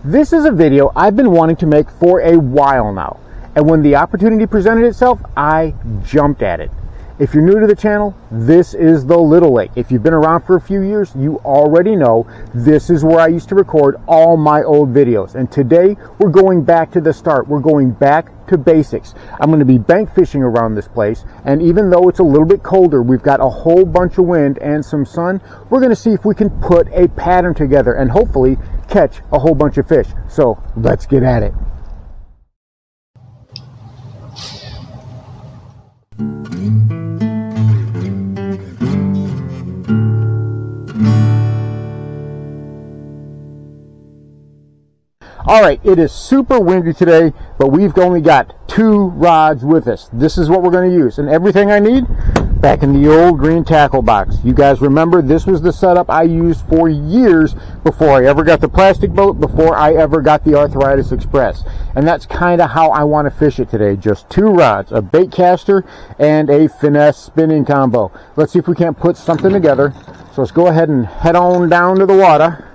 This is a video I've been wanting to make for a while now, and when the opportunity presented itself, I jumped at it. If you're new to the channel, this is the Little Lake. If you've been around for a few years, you already know this is where I used to record all my old videos. And today, we're going back to the start. We're going back to basics. I'm going to be bank fishing around this place, and even though it's a little bit colder, we've got a whole bunch of wind and some sun, we're going to see if we can put a pattern together and hopefully catch a whole bunch of fish. So let's get at it. All right, it is super windy today, but we've only got 2 rods with us. This is what we're going to use, and everything I need back in the old green tackle box. You guys remember this was the setup I used for years before I ever got the plastic boat, before I ever got the Arthritis Express. And that's kind of how I want to fish it today. Just 2 rods, a bait caster and a finesse spinning combo. Let's see if we can't put something together. So let's go ahead and head on down to the water.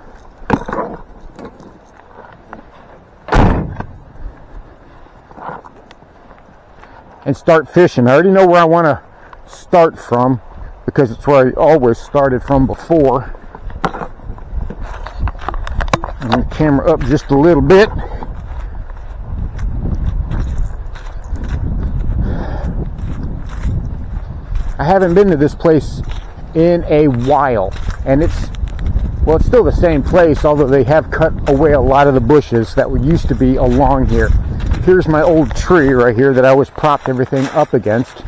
And start fishing. I already know where I want to start from because it's where I always started from before. And the camera up just a little bit. I haven't been to this place in a while, and it's still the same place, although they have cut away a lot of the bushes that used to be along here. Here's my old tree right here that I always propped everything up against.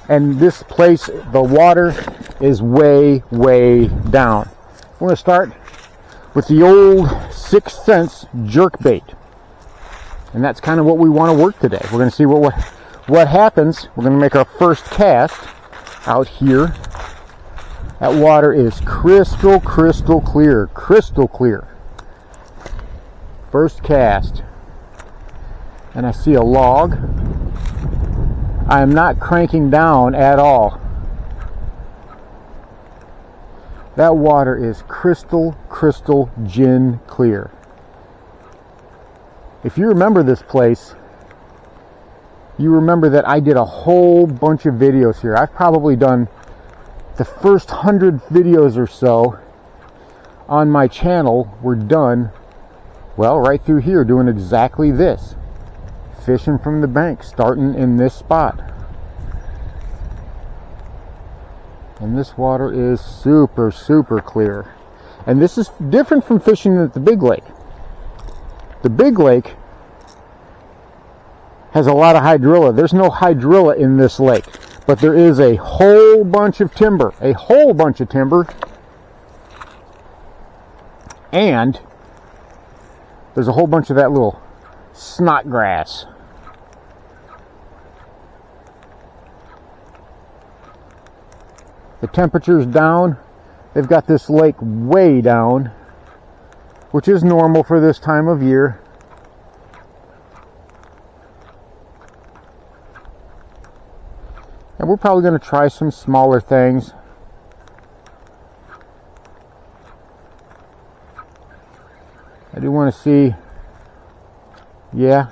And this place, the water is way, way down. We're going to start with the old 6th Sense jerk bait. And that's kind of what we want to work today. We're going to see what happens. We're going to make our first cast out here. That water is crystal clear. Crystal clear. First cast. And I see a log. I am not cranking down at all. That water is crystal gin clear. If you remember this place, you remember that I did a whole bunch of videos here. I've probably done the first 100 videos or so on my channel were done, well, right through here, doing exactly this. Fishing from the bank, starting in this spot. And this water is super clear. And this is different from fishing at the big lake. The big lake has a lot of hydrilla. There's no hydrilla in this lake, but there is a whole bunch of timber. A whole bunch of timber. And there's a whole bunch of that little snot grass. The temperature's down. They've got this lake way down, which is normal for this time of year. And we're probably going to try some smaller things. I do want to see, yeah,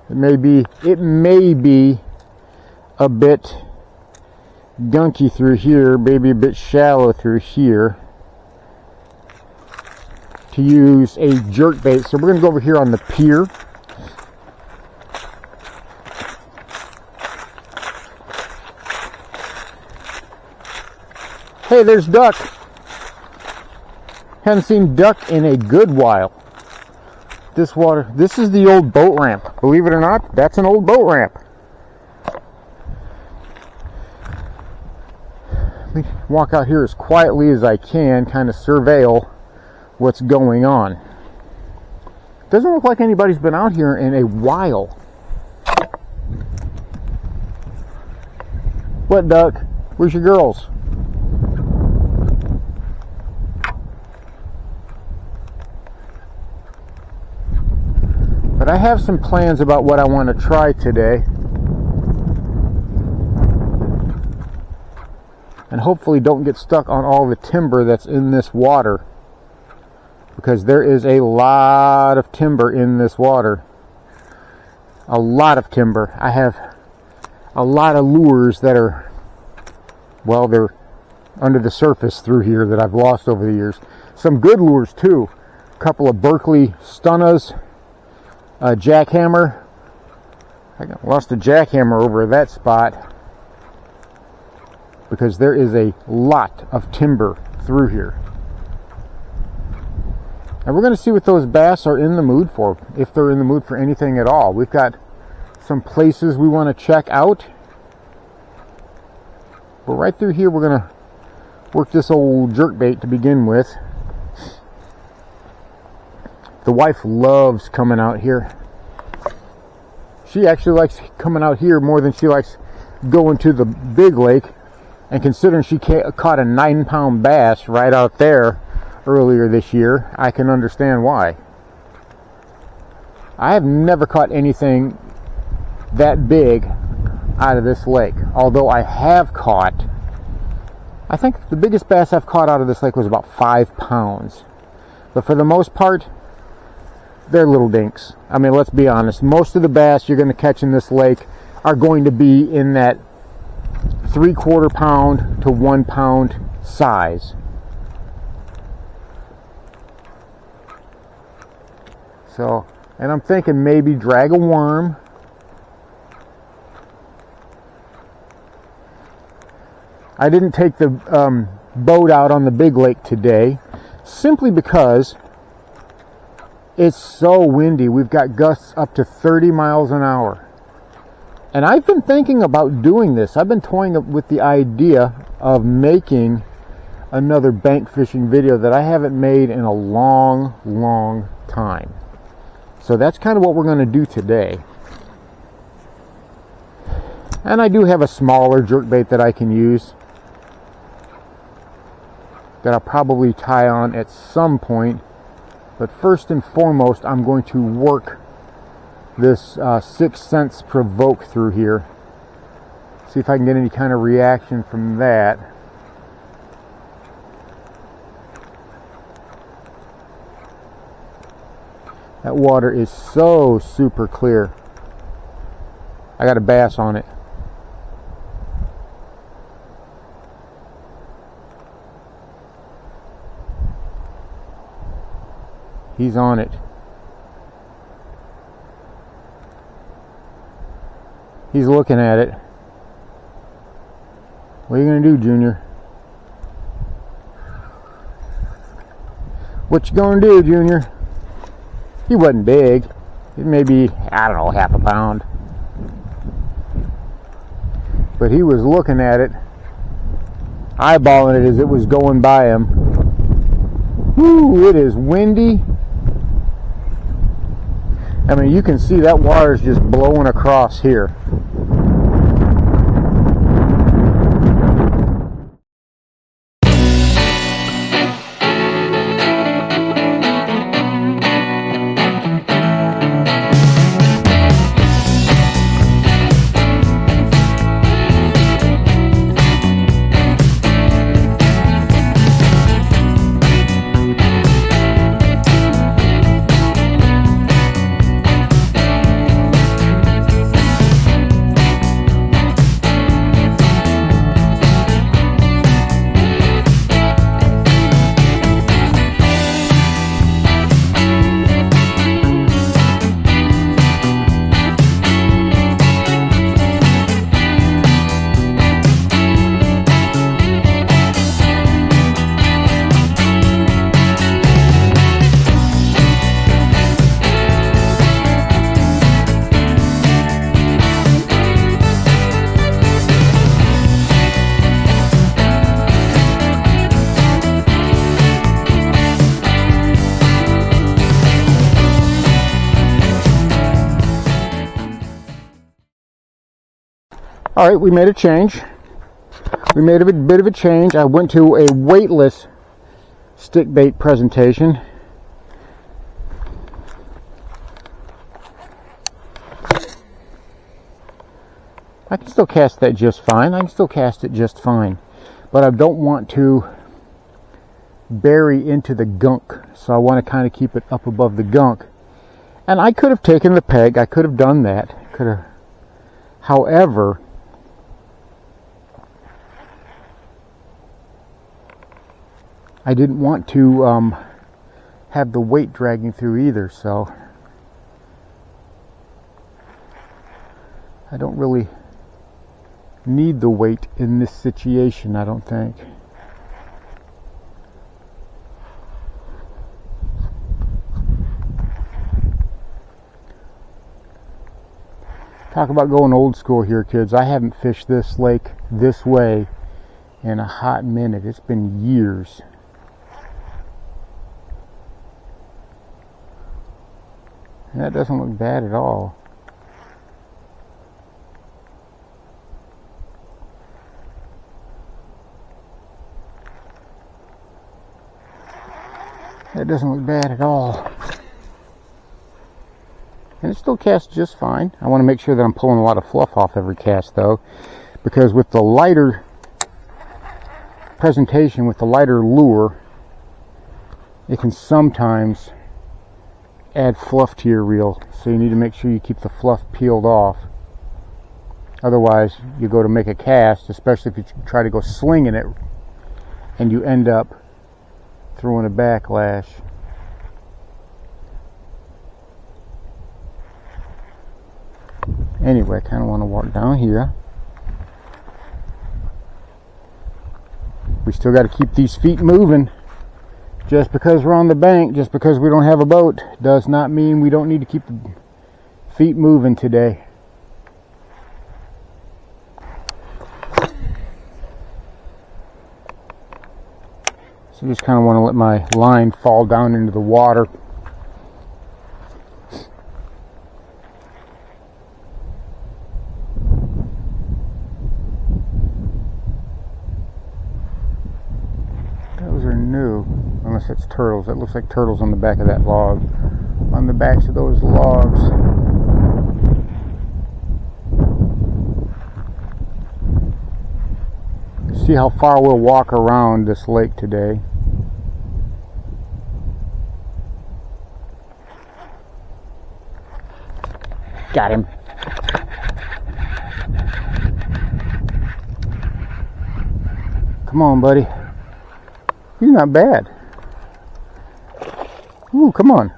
it may be a bit gunky through here, maybe a bit shallow through here to use a jerk bait. So we're going to go over here on the pier. Hey, there's duck. Haven't seen duck in a good while. This water, this is the old boat ramp. Believe it or not, that's an old boat ramp. Let me walk out here as quietly as I can, kind of surveil what's going on. Doesn't look like anybody's been out here in a while. What, duck? Where's your girls? But I have some plans about what I want to try today. And hopefully don't get stuck on all the timber that's in this water. because there is a lot of timber in this water. A lot of timber. I have a lot of lures that are, well, they're under the surface through here that I've lost over the years. Some good lures too. A couple of Berkley Stunnas, a jackhammer. I lost a jackhammer over that spot because there is a lot of timber through here. And we're going to see what those bass are in the mood for, if they're in the mood for anything at all. We've got some places we want to check out. But right through here, we're going to work this old jerkbait to begin with. The wife loves coming out here. She actually likes coming out here more than she likes going to the big lake. And considering she caught a 9-pound bass right out there earlier this year, I can understand why. I have never caught anything that big out of this lake, although I have caught, I think the biggest bass I've caught out of this lake was about 5 pounds. But for the most part, they're little dinks. I mean, let's be honest, most of the bass you're going to catch in this lake are going to be in that 3/4 pound to 1 pound size. So, and I'm thinking maybe drag a worm. I didn't take the boat out on the big lake today simply because it's so windy. We've got gusts up to 30 miles an hour. And I've been thinking about doing this. I've been toying with the idea of making another bank fishing video that I haven't made in a long, long time. So that's kind of what we're going to do today. And I do have a smaller jerkbait that I can use that I'll probably tie on at some point. But first and foremost, I'm going to work this 6 cents provoke through here. See if I can get any kind of reaction from that. That water is so super clear. I got a bass on it. He's on it. He's looking at it. What are you going to do, Junior? What you going to do, Junior? He wasn't big. It may be, I don't know, 1/2 pound. But he was looking at it, eyeballing it as it was going by him. Whoo, it is windy. I mean, you can see that water is just blowing across here. All right, we made a change. We made a bit of a change. I went to a weightless stick bait presentation. I can still cast that just fine. I can still cast it just fine. But I don't want to bury into the gunk. So I want to kind of keep it up above the gunk. And I could have taken the peg. I could have done that. However, I didn't want to have the weight dragging through either, so I don't really need the weight in this situation, I don't think. Talk about going old school here, kids. I haven't fished this lake this way in a hot minute. It's been years. That doesn't look bad at all. That doesn't look bad at all. And it still casts just fine. I want to make sure that I'm pulling a lot of fluff off every cast though, because with the lighter presentation, with the lighter lure, it can sometimes add fluff to your reel. So you need to make sure you keep the fluff peeled off. Otherwise, you go to make a cast, especially if you try to go slinging it, and you end up throwing a backlash. Anyway, I kind of want to walk down here. We still got to keep these feet moving. Just because we're on the bank, just because we don't have a boat, does not mean we don't need to keep the feet moving today. So just kind of want to let my line fall down into the water. Those are new, unless it's turtles. That looks like turtles on the back of that log. On the backs of those logs. See how far we'll walk around this lake today. Got him. Come on, buddy. He's not bad. Ooh, come on.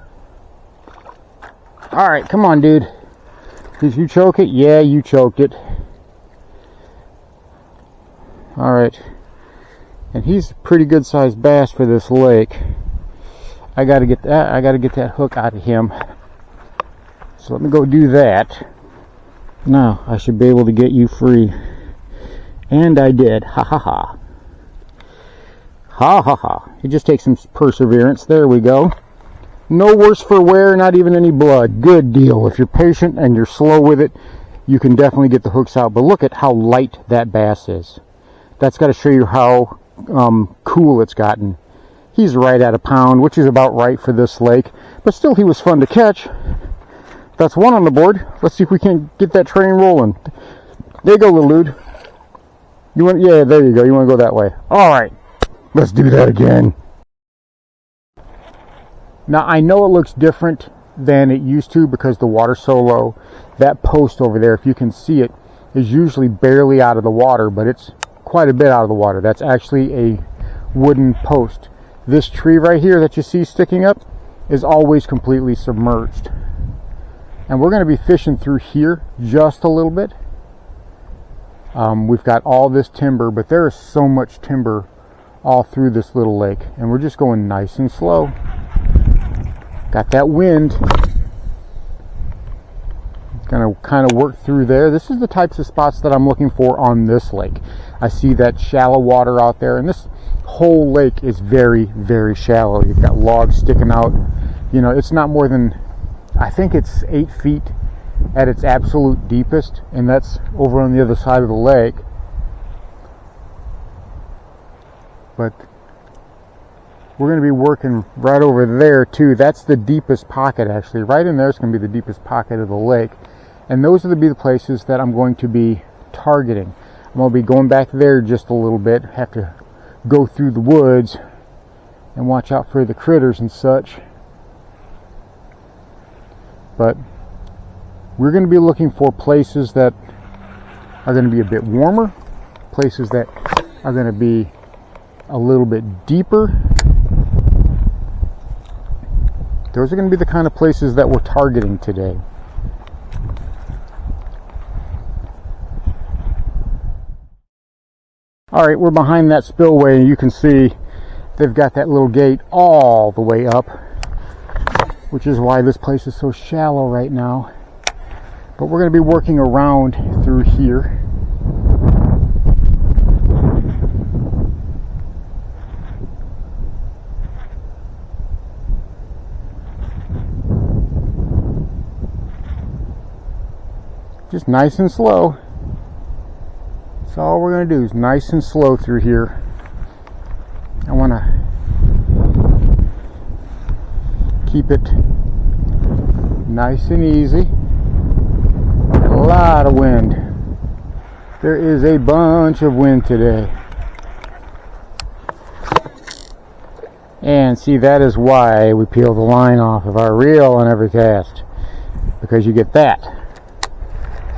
Alright, come on, dude. Did you choke it? Yeah, you choked it. Alright. And he's a pretty good sized bass for this lake. I gotta get that hook out of him. So let me go do that. Now I should be able to get you free. And I did. Ha ha ha. Ha ha ha. It just takes some perseverance. There we go. No worse for wear, not even any blood. Good deal. If you're patient and you're slow with it, you can definitely get the hooks out. But look at how light that bass is. That's got to show you how cool it's gotten. He's right at a pound, which is about right for this lake. But still, he was fun to catch. That's one on the board. Let's see if we can get that train rolling. There you go, little dude. You want? Yeah, there you go. You want to go that way. All right. Let's do that again. Now, I know it looks different than it used to because the water's so low. That post over there, if you can see it, is usually barely out of the water, but it's quite a bit out of the water. That's actually a wooden post. This tree right here that you see sticking up is always completely submerged. And we're going to be fishing through here just a little bit. We've got all this timber, but there is so much timber all through this little lake, and we're just going nice and slow. Got that wind. Gonna kind of work through there. This is the types of spots that I'm looking for on this lake. I see that shallow water out there, and this whole lake is very, very shallow. You've got logs sticking out. You know, it's not more than, I think it's 8 feet at its absolute deepest, and that's over on the other side of the lake. But we're going to be working right over there too. That's the deepest pocket, actually. Right in there is going to be the deepest pocket of the lake. And those are going to be the places that I'm going to be targeting. I'm going to be going back there just a little bit. Have to go through the woods and watch out for the critters and such. But we're going to be looking for places that are going to be a bit warmer, places that are going to be a little bit deeper. Those are going to be the kind of places that we're targeting today. All right, we're behind that spillway, and you can see they've got that little gate all the way up, which is why this place is so shallow right now. But we're going to be working around through here. Just nice and slow. That's all we're going to do, is nice and slow through here. I want to keep it nice and easy. A lot of wind. There is a bunch of wind today. And see, that is why we peel the line off of our reel on every cast, because you get that.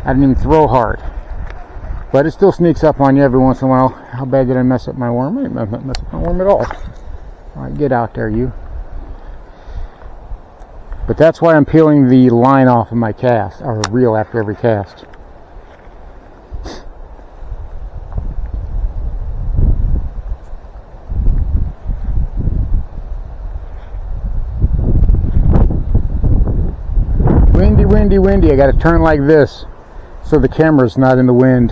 I didn't even throw hard, but it still sneaks up on you every once in a while. How bad did I mess up my worm? I didn't mess up my worm at all. All right, get out there, you. But that's why I'm peeling the line off of my cast, or reel, after every cast. Windy, windy, windy. I got to turn like this so the camera's not in the wind.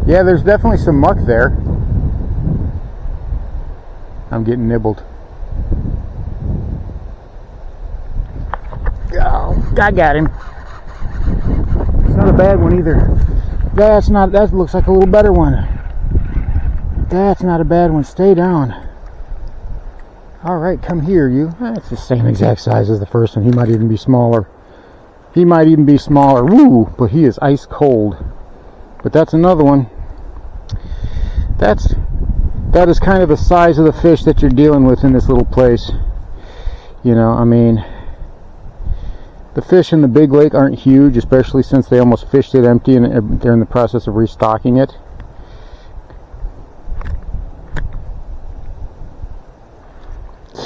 Yeah, there's definitely some muck there. I'm getting nibbled. Oh, I got him. It's not a bad one either. That looks like a little better one. That's not a bad one. Stay down. Alright, come here, you. It's the same exact size as the first one. He might even be smaller. Woo! But he is ice cold. But that's another one. That is kind of the size of the fish that you're dealing with in this little place. You know, I mean, the fish in the big lake aren't huge, especially since they almost fished it empty and they're in the process of restocking it.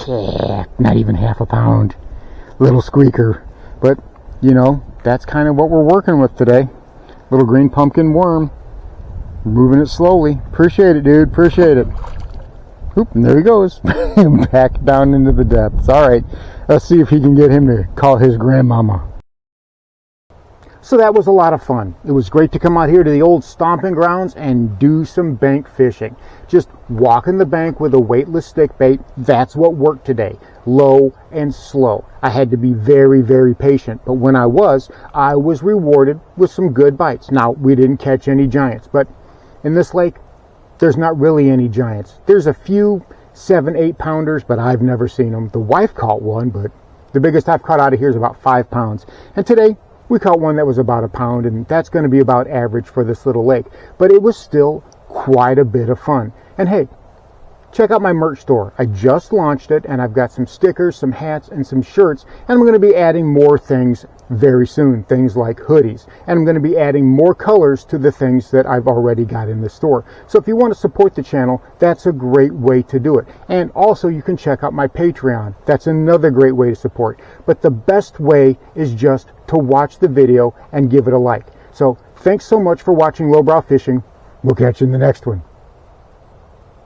Yeah, not even half a pound. Little squeaker. But, you know, that's kind of what we're working with today. Little green pumpkin worm. Moving it slowly. Appreciate it, dude. Appreciate it. Oop, and there he goes. Back down into the depths. Alright, let's see if he can get him to call his grandmama. So that was a lot of fun. It was great to come out here to the old stomping grounds and do some bank fishing. Just walking the bank with a weightless stick bait. That's what worked today. Low and slow. I had to be very, very patient. But when I was rewarded with some good bites. Now, we didn't catch any giants. But in this lake, there's not really any giants. There's a few 7-8 pounders, but I've never seen them. The wife caught one, but the biggest I've caught out of here is about 5 pounds. And today, we caught one that was about a pound, and that's going to be about average for this little lake. But it was still quite a bit of fun. And hey, check out my merch store. I just launched it, and I've got some stickers, some hats, and some shirts. And I'm going to be adding more things very soon, things like hoodies. And I'm going to be adding more colors to the things that I've already got in the store. So if you want to support the channel, that's a great way to do it. And also, you can check out my Patreon. That's another great way to support. But the best way is just to watch the video and give it a like. So thanks so much for watching Lowbrow Fishing. We'll catch you in the next one.